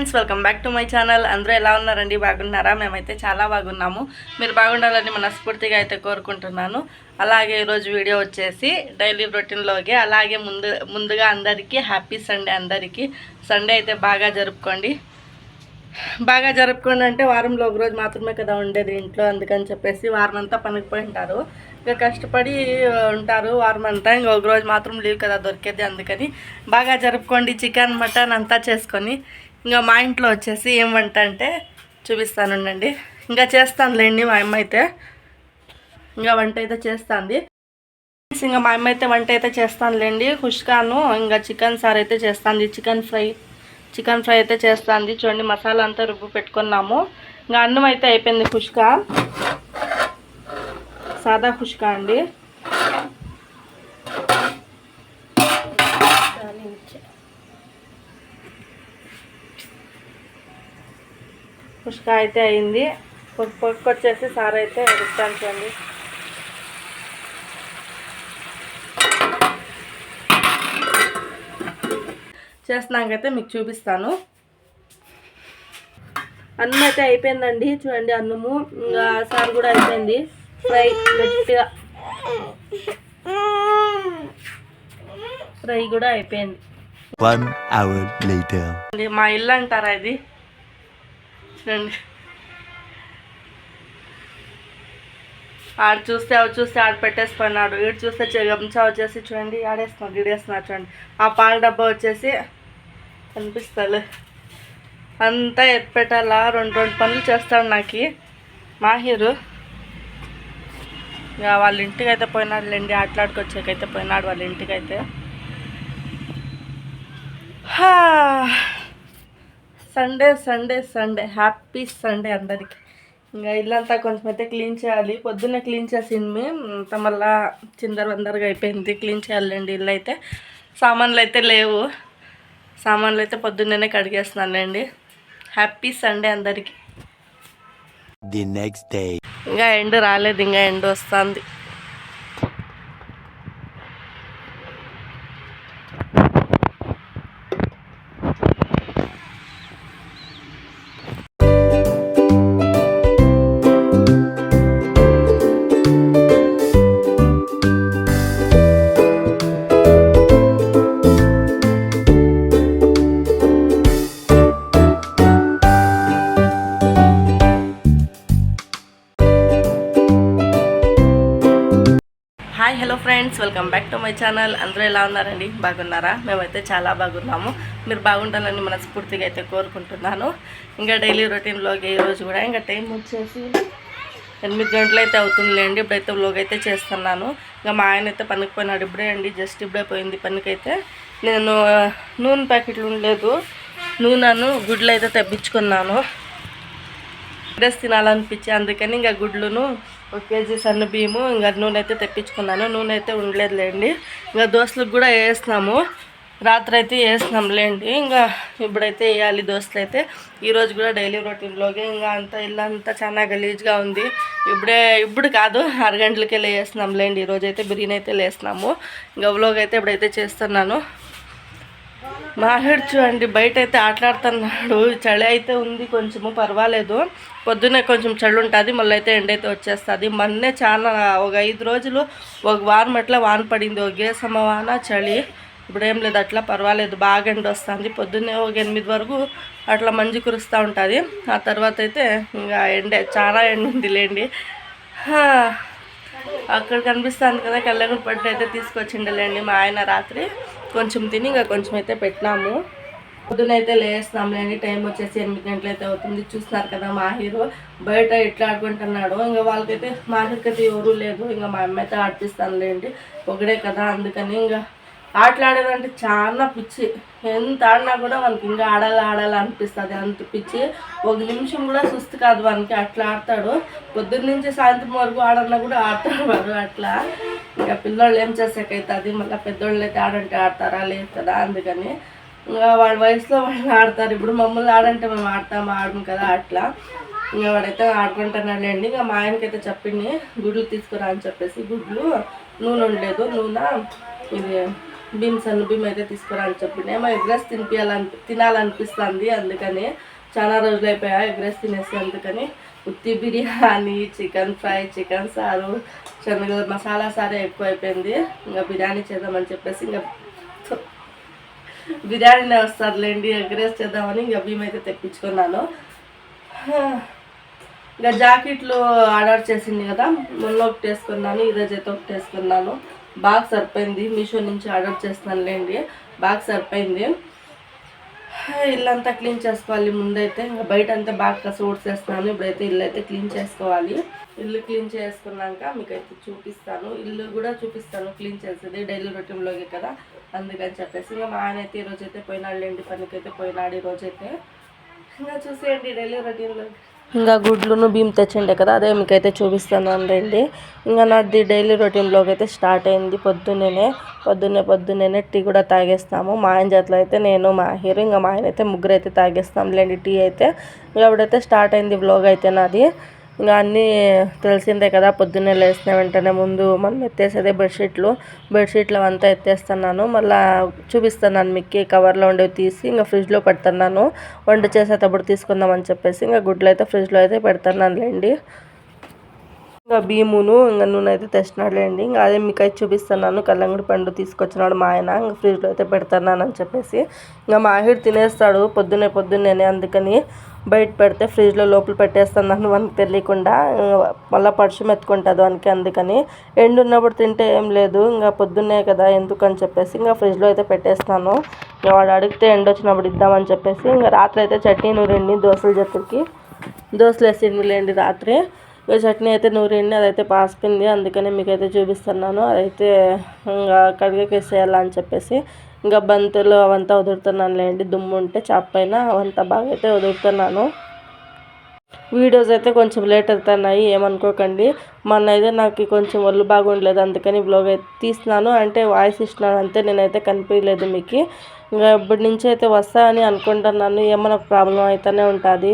Friends, welcome back to my channel. అందరూ ఎలా ఉన్నారండి? బాగున్నారా? మేమైతే చాలా బాగున్నాము. మీరు బాగుండాలని మనస్ఫూర్తిగా అయితే కోరుకుంటున్నాను. అలాగే ఈరోజు వీడియో వచ్చేసి డైలీ రొటీన్లోకి, అలాగే ముందుగా అందరికీ హ్యాపీ సండే. అందరికీ సండే అయితే బాగా జరుపుకోండి అంటే వారంలో ఒక రోజు మాత్రమే కదా ఉండేది ఇంట్లో. అందుకని చెప్పేసి వారం అంతా పనికి పోయి ఉంటారు, ఇంకా కష్టపడి ఉంటారు వారం అంతా. ఇంకా ఒక రోజు మాత్రం లీవ్ కదా దొరికేది, అందుకని బాగా జరుపుకోండి. చికెన్ మటన్ అంతా చేసుకొని. ఇంకా మా ఇంట్లో వచ్చేసి ఏం వంట అంటే చూపిస్తానుండండి. ఇంకా చేస్తానులేండి మా అమ్మ అయితే. ఇంకా వంట అయితే చేస్తుంది. ఇంకా మా అమ్మ అయితే వంట అయితే చేస్తానులేండి. ఖుష్కాను ఇంకా చికెన్ సార్ అయితే చేస్తుంది. చికెన్ ఫ్రై అయితే చేస్తుంది. చూడండి, మసాలా అంతా రుబ్బు పెట్టుకున్నాము. ఇంకా అన్నం అయితే అయిపోయింది. ఖుష్కా, సాదా ఖుష్కా అండి. ఖుష్కా అయితే అయింది. పొక్కొచ్చేసి సార్ అయితే వస్తాను. చూడండి, చేస్తున్నాకైతే మీకు చూపిస్తాను. అన్నం అయితే అయిపోయిందండి. చూడండి, అన్నము ఇంకా సార్ కూడా అయిపోయింది. ఫ్రై కూడా అయిపోయింది. 1 hour later. మా ఇల్లు అంటారా ఇది? ఆడు చూస్తే ఆడు పెట్టేసిపోయినాడు. ఈడు చూస్తే గంచా వచ్చేసి చూడండి గిడేస్తున్నాడు. చూడండి, ఆ పాల డబ్బా వచ్చేసి కనిపిస్తాడు. అంతా ఎత్తిపెట్టాలా, రెండు పనులు చేస్తాడు నాకు మాహిరు. ఇక వాళ్ళ ఇంటికి అయితే పోయినాడులేండి, ఆటలాడుకొచ్చాకైతే పోయినాడు వాళ్ళ ఇంటికి అయితే. సండే హ్యాపీ సండే అందరికీ. ఇంకా ఇల్లంతా కొంచెం అయితే క్లీన్ చేయాలి. పొద్దున్నే క్లీన్ చేసింది అంతా, మళ్ళా చిందరవందరగా అయిపోయింది. క్లీన్ చేయాలండి ఇల్లు అయితే. సామాన్లు అయితే లేవు, సామాన్లు అయితే పొద్దున్నే కడిగేస్తున్నానండి. హ్యాపీ సండే అందరికీ. The next day. ఇంకా ఎండు రాలేదు, ఇంకా ఎండు వస్తుంది. Hi, hello friends, welcome back to my channel. అందరూ ఎలా ఉన్నారండి? బాగున్నారా? మేమైతే చాలా బాగున్నాము. మీరు బాగుండాలని మనస్ఫూర్తిగా అయితే కోరుకుంటున్నాను. ఇంకా డైలీ రొటీన్లోకి ఈరోజు కూడా ఇంకా టైం వచ్చేసి 8 గంటలు అయితే అవుతుందిలేండి. ఇప్పుడైతే వ్లాగ్ అయితే చేస్తున్నాను. ఇంకా మా ఆయన అయితే పనికి పోయినాడు. ఇప్పుడే అండి, జస్ట్ ఇప్పుడే పోయింది పనికైతే. నేను నూనె ప్యాకెట్లు ఉండలేదు, నూనెను గుడ్లు అయితే తెప్పించుకున్నాను. డ్రెస్ తినాలనిపించి అందుకని ఇంకా గుడ్లును 1 కేజీ సన్న బియ్యము ఇంకా నూనె అయితే తెప్పించుకున్నాను. నూనె అయితే ఉండలేదులేండి. ఇంకా దోశలకు కూడా వేసినాము, రాత్రి అయితే వేసినాంలేండి. ఇంకా ఇప్పుడైతే వేయాలి దోశలు అయితే. ఈరోజు కూడా డైలీ రొటీన్లోకి ఇంకా అంతా ఇల్లు అంతా చాలా గలీజ్గా ఉంది. ఇప్పుడు కాదు, 6 గంటలకే వేసినాంలేండి. ఈరోజు అయితే బిర్యానీ అయితే వేసినాము. ఇంకా వ్లాగ్ అయితే ఇప్పుడైతే చేస్తున్నాను. మాహిర్ చూడండి, బయట అయితే ఆటలాడుతున్నాడు. చలి అయితే ఉంది, కొంచెము పర్వాలేదు. పొద్దున్నే కొంచెం చలి ఉంటుంది, మళ్ళీ అయితే ఎండ అయితే వచ్చేస్తుంది. మొన్నే చాలా ఒక 5 రోజులు, ఒక వారం అట్లా వాన పడింది, ఒకే సమవాన చలి. ఇప్పుడు ఏం లేదు, అట్లా పర్వాలేదు, బాగా ఎండ వస్తుంది. పొద్దున్నే ఒక 8 వరకు అట్లా మంజు కురుస్తూ ఉంటుంది. ఆ తర్వాత అయితే ఇంకా చాలా ఎండ ఉందిలేండి. అక్కడ కనిపిస్తుంది కదా, కళ్ళగుడి పట్టు అయితే తీసుకొచ్చిండలేండి మా ఆయన. రాత్రి కొంచెం తిని ఇంకా కొంచెం అయితే పెట్టినాము. పొద్దునైతే లేస్తున్నాంలేండి. టైం వచ్చేసి 8 గంటలు అయితే అవుతుంది. చూస్తున్నారు కదా, మాహిరు బయట ఇట్లా ఆడుకుంటున్నాడు. ఇంకా వాళ్ళకైతే మాహిర్కి అయితే ఎవరూ లేదు. ఇంకా మా అమ్మ అయితే ఆడిపిస్తానులేండి, ఒకడే కదా. అందుకని ఇంకా ఆటలాడేదంటే చాలా పిచ్చి. ఎంత ఆడినా కూడా మనకి ఇంకా ఆడాలి అనిపిస్తుంది, అంత పిచ్చి. 1 నిమిషం కూడా సుస్తు కాదు వానికి, అట్లా ఆడతాడు. పొద్దున్న నుంచి సాయంత్రం వరకు ఆడన్నా కూడా ఆడతాడు వాడు అట్లా. ఇంకా పిల్లోళ్ళు ఏం చేసాకైతుంది, మళ్ళీ పెద్దోళ్ళు అయితే ఆడంటే ఆడతారా? లేదు కదా. అందుకని ఇంకా వాడి వయసులో వాళ్ళు ఆడతారు. ఇప్పుడు మమ్మల్ని ఆడంటే మేము ఆడము కదా అట్లా. ఇంకా వాడైతే ఆడుకుంటున్నాడండి. ఇంకా మా ఆయనకైతే చెప్పింది గుడ్లు తీసుకురా అని చెప్పేసి. గుడ్లు నూనె ఉండలేదు, నూనె ఇది సన్న భీమ్ అయితే తీసుకురా అని చెప్పింది. ఏమో ఎగ్ రైస్ తినాలనిపిస్తుంది, అందుకని చాలా రోజులు అయిపోయా ఎగ్ రైస్ తినేసి. అందుకని ఉత్తి biryani, chicken fry, chicken sir, శనగ మసాలా సారే ఎక్కువ అయిపోయింది. ఇంకా బిర్యానీ చేద్దామని చెప్పేసి ఇంకా బిర్యానీనే వస్తారులేండి, ఎగ్ రైస్ చేద్దామని ఇంకా భీమ్ అయితే తెప్పించుకున్నాను. ఇంకా జాకెట్లు ఆర్డర్ చేసింది కదా, మొన్న ఒకటి వేసుకున్నాను, ఈరోజు అయితే ఒకటి వేసుకున్నాను. బాగా సరిపోయింది, మీషో నుంచి ఆర్డర్ చేస్తున్నానులేండి, బాగా సరిపోయింది. ఇల్లంతా క్లీన్ చేసుకోవాలి ముందైతే. ఇంకా బయట అంతా బాగా కసు ఊడ్చేస్తున్నాను. ఇప్పుడైతే ఇల్లు అయితే క్లీన్ చేసుకోవాలి. ఇల్లు క్లీన్ చేసుకున్నాక మీకైతే చూపిస్తాను, ఇల్లు కూడా చూపిస్తాను క్లీన్ చేసేది, డైలీ రొటీన్లోకి కదా, అందుకని చెప్పేసి. ఇంకా మా ఆయన అయితే ఈరోజు అయితే పోయినాడులేండి, పనికైతే పోయినాడు ఈరోజైతే. ఇంకా చూసేయండి డైలీ రొటీన్లో. ఇంకా గుడ్లును భీమ్ తెచ్చిండే కదా, అదే మీకైతే చూపిస్తాను రండి. ఇంకా నాది డైలీ రొటీన్లోకి అయితే స్టార్ట్ అయింది. పొద్దున్నే టీ కూడా తాగేస్తాము. మా ఆయన చేతిలో అయితే నేను, మా హీరో, ఇంకా మా ఆయన అయితే ముగ్గురు అయితే తాగేస్తాంలేండి టీ అయితే. ఇంకా అప్పుడైతే స్టార్ట్ అయింది వ్లాగ్ అయితే నాది. ఇంకా అన్నీ తెలిసిందే కదా, పొద్దున్నే లేచిన వెంటనే ముందు మనం ఎత్తేసేదే బెడ్షీట్లు అంతా ఎత్తేస్తున్నాను. మళ్ళీ చూపిస్తున్నాను మీకు, కవర్లో ఉండేవి తీసి ఇంకా ఫ్రిడ్జ్లో పెడుతున్నాను. వంట చేసేటప్పుడు తీసుకుందామని చెప్పేసి ఇంకా గుడ్లు అయితే ఫ్రిడ్జ్లో అయితే పెడుతున్నానులేండి. ఇంకా భీమును ఇంకా నూనె అయితే తెచ్చినాడులేండి. ఇంకా అదే మీకు అయితే చూపిస్తున్నాను, కల్లంగడి పండు తీసుకొచ్చినాడు మా ఆయన, ఇంకా ఫ్రిడ్జ్లో అయితే పెడుతున్నాను అని చెప్పేసి. ఇంకా మా ఆహిర్ తినేస్తాడు పొద్దున్నే, అందుకని బయట పెడితే ఫ్రిడ్జ్లో లోపల పెట్టేస్తున్నాను మనకు తెలియకుండా. మళ్ళీ పరుచు మెత్తుకుంటుంది వానికి, అందుకని ఎండు ఉన్నప్పుడు తింటే ఏం లేదు, ఇంకా పొద్దున్నే కదా ఎందుకని చెప్పేసి ఇంకా ఫ్రిడ్జ్లో అయితే పెట్టేస్తాను. ఇంకా వాడు అడిగితే ఎండు వచ్చినప్పుడు ఇద్దామని చెప్పేసి. ఇంకా రాత్రి అయితే చట్నీ నూరిండి, దోశలు వేసిండిలేండి రాత్రి. ఇంకా చట్నీ అయితే నూరిండి, అదైతే పాసిపోయింది, అందుకని మీకైతే చూపిస్తున్నాను. అదైతే ఇంకా కడిగేసేయాలని చెప్పేసి ఇంకా బంతులు అవంతా వదులుతున్నానులేండి, దుమ్ము ఉంటే చాప పైన అవంతా బాగా అయితే వదులుతున్నాను. వీడియోస్ అయితే కొంచెం లేట్ అవుతున్నాయి, ఏమనుకోకండి. మొన్న అయితే నాకు కొంచెం ఒళ్ళు బాగుండలేదు, అందుకని బ్లాగ్ అయితే తీస్తున్నాను, అంటే వాయిస్ ఇస్తున్నాను అంతే, నేనైతే కనిపించలేదు మీకు. ఇంకా ఇప్పటి నుంచి అయితే వస్తా అని అనుకుంటున్నాను, ఏమైనా ప్రాబ్లం అయితేనే ఉంటుంది.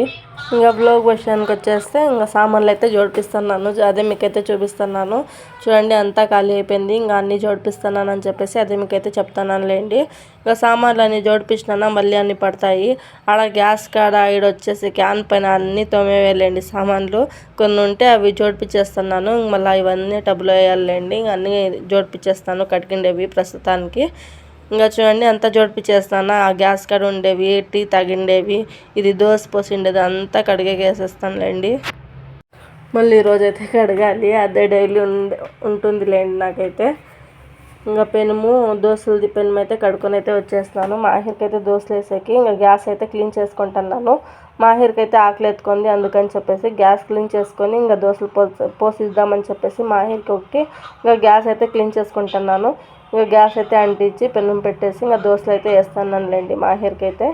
ఇంకా బ్లాగ్ విషయానికి వచ్చేస్తే ఇంకా సామాన్లు అయితే జోడిపిస్తున్నాను, అదే మీకైతే చూపిస్తున్నాను. చూడండి అంతా ఖాళీ అయిపోయింది, ఇంకా అన్నీ జోడిపిస్తున్నాను అని చెప్పేసి అదే మీకైతే చెప్తున్నానులేండి. ఇంకా సామాన్లు అన్నీ జోడిపించినా మళ్ళీ అన్నీ పడతాయి. ఆడ గ్యాస్ కాడ వచ్చేసి క్యాన్ పైన అన్నీ తోమేవేయాలండి సామాన్లు, కొన్ని ఉంటే అవి జోడిపించేస్తున్నాను. మళ్ళీ ఇవన్నీ టబ్లో వేయాలండి, ఇంకా అన్నీ జోడిపించేస్తాను కడిగిండేవి ప్రస్తుతానికి. ఇంకా చూడండి అంతా జోడిపించేస్తాను, ఆ గ్యాస్ కాడ ఉండేవి, టీ తాగిండేవి, ఇది దోశ పోసిండేది అంతా కడిగేసేస్తానులేండి. మళ్ళీ ఈరోజైతే కడగాలి, అదే డైలీ ఉంటుందిలేండి నాకైతే. ఇంకా దోశలది పెనుము అయితే కడుక్కొని అయితే వచ్చేస్తున్నాను. మాహిర్కి అయితే దోశలు వేసేకి ఇంకా గ్యాస్ అయితే క్లీన్ చేసుకుంటున్నాను. మాహిర్కి అయితే ఆకలి ఎత్తుకుంది, అందుకని చెప్పేసి గ్యాస్ క్లీన్ చేసుకొని ఇంకా దోశలు పోసిద్దామని చెప్పేసి మాహిర్కి ఒకటి ఇంకా గ్యాస్ అయితే క్లీన్ చేసుకుంటున్నాను. ఇంకా గ్యాస్ అయితే అంటించి పెనం పెట్టేసి ఇంకా దోశలు అయితే వేస్తున్నానులేండి మాహిర్కి అయితే.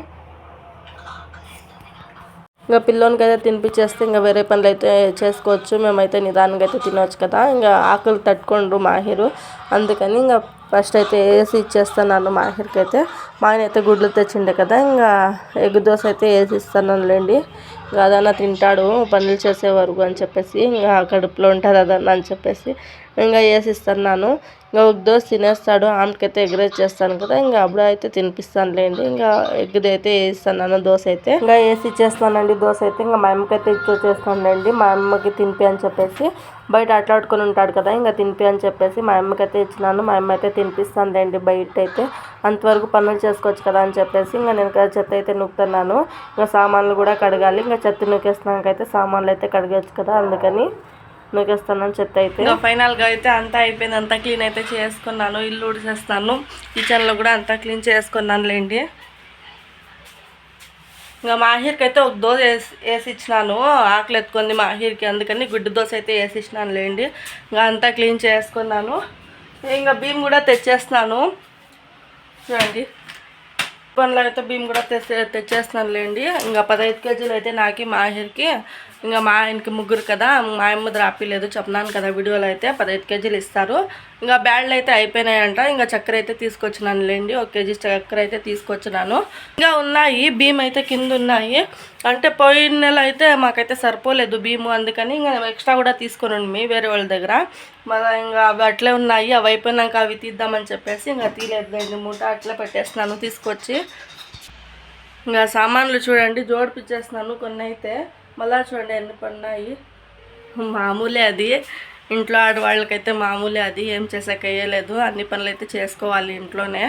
ఇంకా పిల్లోనికి అయితే తినిపించేస్తే ఇంకా వేరే పనులు అయితే చేసుకోవచ్చు, మేమైతే నిదానంగా అయితే తినవచ్చు కదా. ఇంకా ఆకలి తట్టుకోండు మాహిరు, అందుకని ఇంకా ఫస్ట్ అయితే వేసి ఇచ్చేస్తున్నాను మాహిర్కి అయితే. మా ఆయన అయితే గుడ్లు తెచ్చిండే కదా, ఇంకా ఎగ్ దోశ అయితే వేసి ఇస్తున్నానులేండి. ఇంకా అదన్నా తింటాడు పనులు చేసే వరకు అని చెప్పేసి, ఇంకా కడుపులో ఉంటుంది అదన్నా అని చెప్పేసి ఇంకా వేసి ఇస్తున్నాను. ఇంకా ఒక దోశ తినేస్తాడు, ఆమెకైతే ఎగ్ రైస్ చేస్తాను కదా, ఇంకా అప్పుడు అయితే తినిపిస్తానులేండి. ఇంకా ఎగ్ది అయితే వేస్తున్నాను దోశ అయితే, ఇంకా వేసి ఇచ్చేస్తానండి దోశ అయితే. ఇంకా మా అమ్మకైతే ఇచ్చేస్తానులేండి, మా అమ్మకి తినిపి అని చెప్పేసి. బయట అట్లాడుకొని ఉంటాడు కదా, ఇంకా తినిపి అని చెప్పేసి మా అమ్మకైతే ఇచ్చినాను. మా అమ్మ అయితే తినిపిస్తానులేండి బయట అయితే, అంతవరకు పనులు చేసుకోవచ్చు కదా అని చెప్పేసి. ఇంకా నేను చెత్త అయితే నూకుతున్నాను, ఇంకా సామాన్లు కూడా కడగాలి. ఇంకా చెత్త నూకేసినాకైతే సామాన్లు అయితే కడగచ్చు కదా, అందుకని నూకేస్తున్నాను చెత్త అయితే. ఇంకా ఫైనల్గా అయితే అంతా అయిపోయింది, అంతా క్లీన్ అయితే చేసుకున్నాను, ఇల్లు ఊడిసేస్తాను, కిచెన్లో కూడా అంతా క్లీన్ చేసుకున్నానులేండి. ఇంకా మాహిర్కి అయితే ఒక దోశ వేసి ఇచ్చినాను, ఆకలి ఎత్తుకుంది మాహిర్కి, అందుకని గుడ్డు దోశ అయితే వేసి ఇచ్చినాను లేండి. ఇంకా అంతా క్లీన్ చేసుకున్నాను. ఇంకా భీమ్ కూడా తెచ్చేస్తున్నాను చూడండి, పనులు అయితే భీమ్ కూడా తెచ్చేస్తున్నాను లేండి. ఇంకా 15 కేజీలు అయితే నాకు మాహిర్కి, ఇంకా మా ఆయనకి ముగ్గురు కదా, మా అమ్మ రాపిలేదు చెప్పినాను కదా వీడియోలో అయితే 15 కేజీలు ఇస్తారు. ఇంకా బ్యాడ్లు అయితే అయిపోయినాయంట. ఇంకా చక్కెర అయితే తీసుకొచ్చినాను లేండి, 1 కేజీ చక్కెర అయితే తీసుకొచ్చినాను. ఇంకా ఉన్నాయి బియ్యం అయితే కింద ఉన్నాయి. అంటే పోయిన నెల అయితే మాకైతే సరిపోలేదు బియ్యము, అందుకని ఇంకా ఎక్స్ట్రా కూడా తీసుకొని వేరే వాళ్ళ దగ్గర. మళ్ళీ ఇంకా అవి అట్లే ఉన్నాయి. అవి అయిపోయినాక అవి తీద్దామని చెప్పేసి ఇంకా తీయలేదులేండి, మూట అట్లే పెట్టేస్తున్నాను తీసుకొచ్చి. ఇంకా సామాన్లు చూడండి జోడిపిచ్చేస్తున్నాను. కొన్ని అయితే మళ్ళీ చూడండి ఎన్ని పడినాయి. మామూలే అది, ఇంట్లో ఆడవాళ్ళకైతే మామూలే అది, ఏం చేసాక అయ్యలేదు. అన్ని పనులు అయితే చేసుకోవాలి ఇంట్లోనే.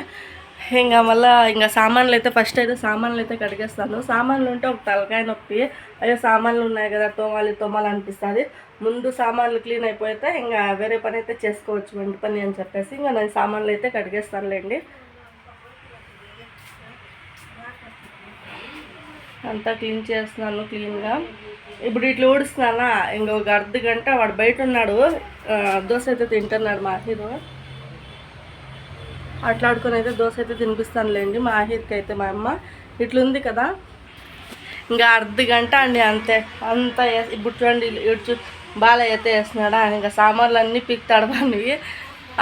ఇంకా మళ్ళీ ఇంకా సామాన్లు అయితే ఫస్ట్ అయితే సామాన్లు అయితే కడిగేస్తాను. సామాన్లు ఉంటే ఒక తలకాయ నొప్పి, అయ్యో సామాన్లు ఉన్నాయి కదా తోమాలి అనిపిస్తుంది. ముందు సామాన్లు క్లీన్ అయిపోతే ఇంకా వేరే పని అయితే చేసుకోవచ్చు, వంట పని అని చెప్పేసి ఇంకా నేను సామాన్లు అయితే కడిగేస్తానులేండి. అంతా క్లీన్ చేస్తున్నాను క్లీన్గా. ఇప్పుడు ఇట్లా ఊడుస్తున్నానా, ఇంకొక అర్ధ గంట వాడు బయట ఉన్నాడు, దోశ అయితే తింటున్నాడు మా హీరో. అట్లాడుకొని అయితే దోశ అయితే తినిపిస్తానులేండి మా హీర్కి అయితే. మా అమ్మ ఇట్లుంది కదా, ఇంకా అర్ధ గంట అండి అంతే. అంతా ఇప్పుడు చూడండి ఇడ్చు బాగా అయితే వేస్తున్నాడా, ఇంకా సామాన్లు అన్నీ పీక్తాడు బాగా.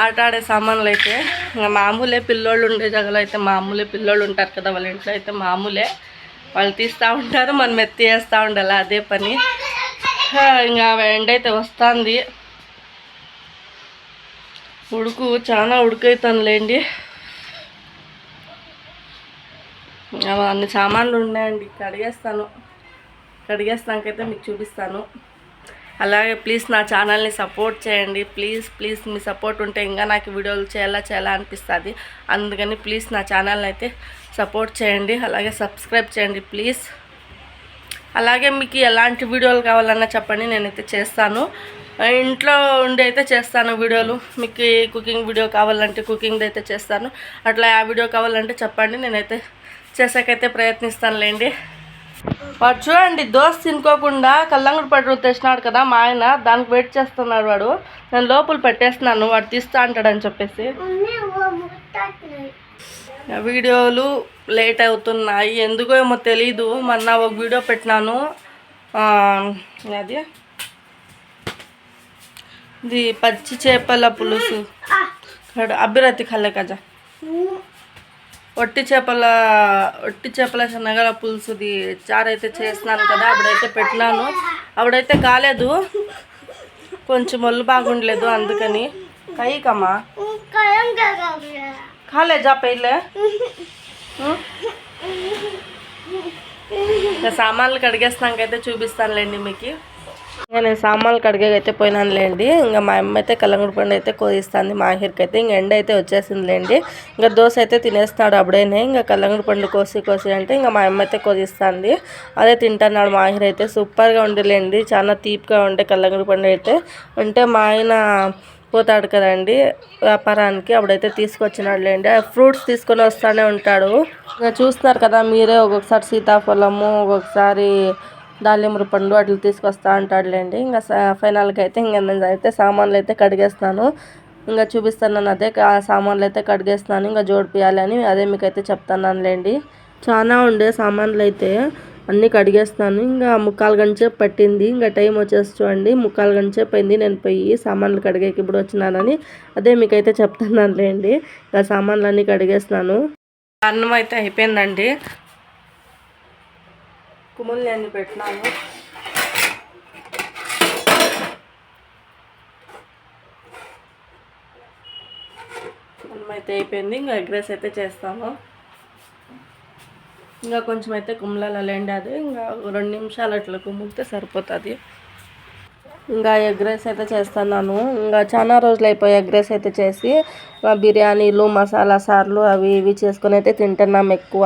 ఆట ఆడే సామాన్లు అయితే ఇంకా మామూలే, పిల్లోళ్ళు ఉండే జగలో అయితే మామూలే. పిల్లోళ్ళు ఉంటారు కదా వాళ్ళ ఇంట్లో అయితే మామూలే, వాళ్ళు తీస్తూ ఉంటారు, మనం ఎత్తి వేస్తూ ఉండాలి, అదే పని. ఇంకా ఎండ అయితే వస్తుంది, ఉడుకు చాలా ఉడుకైతుందిలేండి. అన్ని సామాన్లు ఉన్నాయండి, కడిగేస్తాకైతే మీకు చూపిస్తాను. అలాగే ప్లీజ్ నా ఛానల్ని సపోర్ట్ చేయండి, ప్లీజ్ మీ సపోర్ట్ ఉంటే ఇంకా నాకు వీడియోలు చేయాలా అనిపిస్తుంది. అందుకని ప్లీజ్ నా ఛానల్ని అయితే సపోర్ట్ చేయండి, అలాగే సబ్స్క్రైబ్ చేయండి ప్లీజ్. అలాగే మీకు ఎలాంటి వీడియోలు కావాలన్నా చెప్పండి, నేనైతే చేస్తాను. ఇంట్లో ఉండి అయితే చేస్తాను వీడియోలు. మీకు కుకింగ్ వీడియో కావాలంటే కుకింగ్ది అయితే చేస్తాను. అట్లా ఆ వీడియో కావాలంటే చెప్పండి, నేనైతే చేసాకైతే ప్రయత్నిస్తానులేండి. వాడు చూడండి దోశ తినుకోకుండా కల్లంగుడి పట్టు తెచ్చినాడు కదా మా ఆయన, దానికి వెయిట్ చేస్తున్నాడు వాడు. నేను లోపల పెట్టేస్తున్నాను, వాడు తీస్తా అంటాడని చెప్పేసి. వీడియోలు లేట్ అవుతున్నాయి, ఎందుకో ఏమో తెలీదు. మొన్న ఒక వీడియో పెట్టినాను, అది ఇది పచ్చి చేపల పులుసు, అభిరతి కల్లే కజా, ఒట్టి చేపల శనగల పులుసుది చారు అయితే చేస్తున్నాను కదా, అప్పుడైతే పెట్టినాను. అప్పుడైతే కాలేదు, కొంచెం ఒళ్ళు బాగుండలేదు, అందుకని కయ్యకమ్మా ఖాళే జా పైలే. ఇంకా సామాన్లు కడిగేస్తాకైతే చూపిస్తానులేండి మీకు. ఇంకా నేను సామాన్లు కడిగైతే పోయినానులేండి. ఇంకా మా అమ్మ అయితే కల్లంగుడి పండు అయితే కోదిస్తుంది మా హీర్కి అయితే. ఇంక ఎండ అయితే వచ్చేసిందిలేండి. ఇంకా దోశ అయితే తినేస్తున్నాడు అప్పుడైనా. ఇంకా కల్లంగుడి పండు కోసి అంటే ఇంకా మా అమ్మ అయితే కోదిస్తుంది, అదే తింటున్నాడు మా హీర్ అయితే. సూపర్గా ఉండలేండి, చాలా తీపిగా ఉండే కల్లంగుడి పండు అయితే. అంటే మా ఆయన పోతాడు కదండి వ్యాపారానికి, అప్పుడైతే తీసుకొచ్చినాడులేండి. ఫ్రూట్స్ తీసుకొని వస్తూనే ఉంటాడు. ఇంకా చూస్తున్నారు కదా మీరే, ఒక్కొక్కసారి సీతాఫలము, ఒక్కొక్కసారి దాలింబర పండు అట్లా తీసుకొస్తా ఉంటాడులేండి. ఇంకా ఫైనల్గా అయితే ఇంకా నేను అయితే సామాన్లు అయితే కడిగేస్తాను. ఇంకా చూపిస్తున్నాను అదే సామాన్లు అయితే కడిగేస్తున్నాను, ఇంకా జోడిపియాలని అదే మీకైతే చెప్తున్నానులేండి. చాలా ఉండే సామాన్లు అయితే అన్నీ కడిగేస్తాను. ఇంకా 3/4 గంట సేపు పట్టింది. ఇంకా టైం వచ్చేసి చూడండి 3/4 గంట సేపు అయింది నేను పోయి సామాన్లు కడిగేకి ఇప్పుడు వచ్చినానని, అదే మీకైతే చెప్తున్నానులేండి. ఇంకా సామాన్లు అన్నీ కడిగేస్తున్నాను. అన్నం అయితే అయిపోయిందండి, కుముల్ని అన్ని పెట్టినాను. అన్నం అయితే అయిపోయింది, ఇంకా ఎగ్ రైస్ అయితే చేస్తాము. ఇంకా కొంచెం అయితే కుమ్లాలండి, అది ఇంకా 2 నిమిషాలు అట్లా కుమ్మితే సరిపోతుంది. ఇంకా ఎగ్ రైస్ అయితే చేస్తున్నాను. ఇంకా చాలా రోజులు అయిపోయి ఎగ్ రైస్ అయితే చేసి, బిర్యానీలు మసాలా సార్లు అవి ఇవి చేసుకొని అయితే తింటున్నాం ఎక్కువ.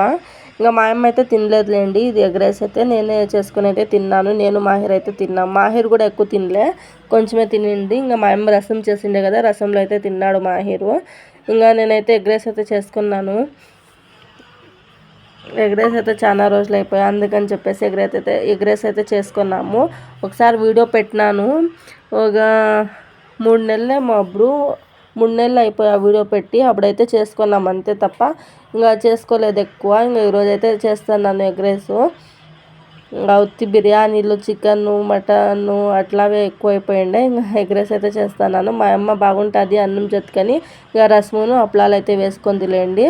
ఇంకా మా అమ్మ అయితే తినలేదులేండి, ఇది ఎగ్ రైస్ అయితే నేనే చేసుకుని అయితే తిన్నాను. నేను మాహిర్ అయితే తిన్నాం. మాహిర్ కూడా ఎక్కువ తినలే, కొంచెమే తినింది. ఇంకా మా అమ్మ రసం చేసిండే కదా, రసంలో అయితే తిన్నాడు మాహిరు. ఇంకా నేనైతే ఎగ్ రైస్ అయితే చేసుకున్నాను. ఎగ్ రైస్ అయితే చాలా రోజులు అయిపోయాయి, అందుకని చెప్పేసి ఎగ్ రైస్ అయితే చేసుకున్నాము. ఒకసారి వీడియో పెట్టినాను, ఒక 3 నెలలేమో, అప్పుడు 3 నెలలు అయిపోయి ఆ వీడియో పెట్టి. అప్పుడైతే చేసుకున్నాం అంతే తప్ప ఇంకా చేసుకోలేదు ఎక్కువ. ఇంకా ఈరోజు అయితే చేస్తున్నాను ఎగ్ రైస్. ఇంకా ఉత్తి బిర్యానీలు చికెన్ మటన్ అట్లావే ఎక్కువైపోయిండే. ఇంకా ఎగ్ రైస్ అయితే చేస్తున్నాను. మా అమ్మ బాగుంటుంది అన్నం చెత్తుకొని ఇక రసమును అప్పలాలు అయితే వేసుకుందిలేండి.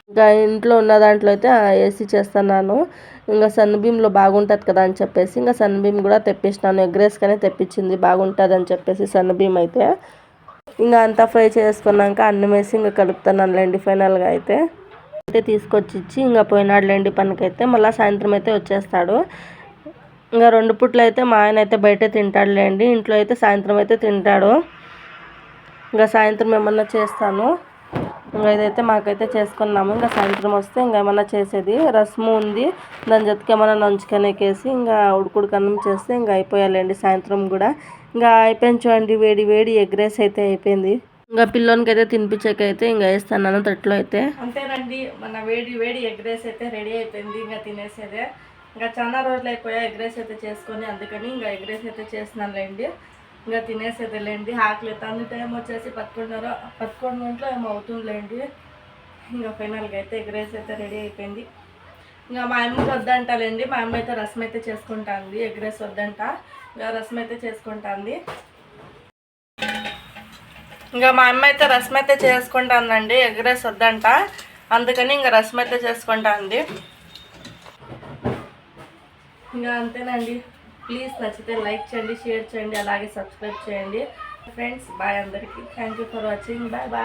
ఇంకా ఇంట్లో ఉన్న దాంట్లో అయితే వేసి చేస్తున్నాను. ఇంకా సన్నబియ్యంలో బాగుంటుంది కదా అని చెప్పేసి ఇంకా సన్నబియ్యం కూడా తెప్పించినాను. ఎగ్ రైస్ కానీ తెప్పించింది బాగుంటుంది అని చెప్పేసి సన్నబియ్యం అయితే. ఇంకా అంతా ఫ్రై చేసుకున్నాక అన్నం వేసి ఇంకా కలుపుతున్నానులేండి ఫైనల్గా అయితే. తీసుకొచ్చి ఇచ్చి ఇంకా పోయినాడులేండి పనికైతే. మళ్ళీ సాయంత్రం అయితే వచ్చేస్తాడు. ఇంకా 2 పూట్లు అయితే మా ఆయన అయితే బయటే తింటాడులేండి. ఇంట్లో అయితే సాయంత్రం అయితే తింటాడు. ఇంకా సాయంత్రం ఏమన్నా చేస్తాను. ఇంకా ఇదైతే మాకైతే చేసుకున్నాము. ఇంకా సాయంత్రం వస్తే ఇంకా ఏమన్నా చేసేది రసము ఉంది, దాని జతకి ఏమన్నా నంచుకొనేకేసి ఇంకా ఉడుకుడుకు అన్నం చేస్తే ఇంకా అయిపోయాలండి సాయంత్రం కూడా. ఇంకా అయిపోయింది చూడండి, వేడి వేడి ఎగ్ రైస్ అయితే అయిపోయింది. ఇంకా పిల్లోనికి అయితే తినిపించకైతే ఇంకా వేస్తాను తట్లో అయితే. అంతేనండి, మన వేడి వేడి ఎగ్ రైస్ అయితే రెడీ అయిపోయింది. ఇంకా తినేసేదే. ఇంకా చాలా రోజులు అయిపోయా ఎగ్ రైస్ అయితే చేసుకొని, అందుకని ఇంకా ఎగ్ రైస్ అయితే చేస్తున్నానులేండి. ఇంకా తినేసేదేలేండి. ఆకలి అవుతుంది. టైం వచ్చేసి 11 ఏమో అవుతుందిలేండి. ఇంకా ఫైనల్గా అయితే ఎగ్ రైస్ అయితే రెడీ అయిపోయింది. ఇంకా మా అమ్మకి వద్దంటాలేండి. మా అమ్మ అయితే రసం అయితే చేసుకుంటుంది. ఎగ్ రైస్ వద్దంట, ఇంకా రసం అయితే చేసుకుంటుంది. ఇంకా మా అమ్మ అయితే రసం అయితే చేసుకుంటుందండి. ఎగ్ రైస్ వద్దంట, అందుకని ఇంకా రసం అయితే చేసుకుంటుంది. ఇంకా అంతేనండి. ప్లీజ్ నచ్చితే లైక్ చేయండి, షేర్ చేయండి, అలాగే సబ్స్క్రైబ్ చేయండి ఫ్రెండ్స్. బాయ్ అందరికీ. Thank you for watching. Bye bye.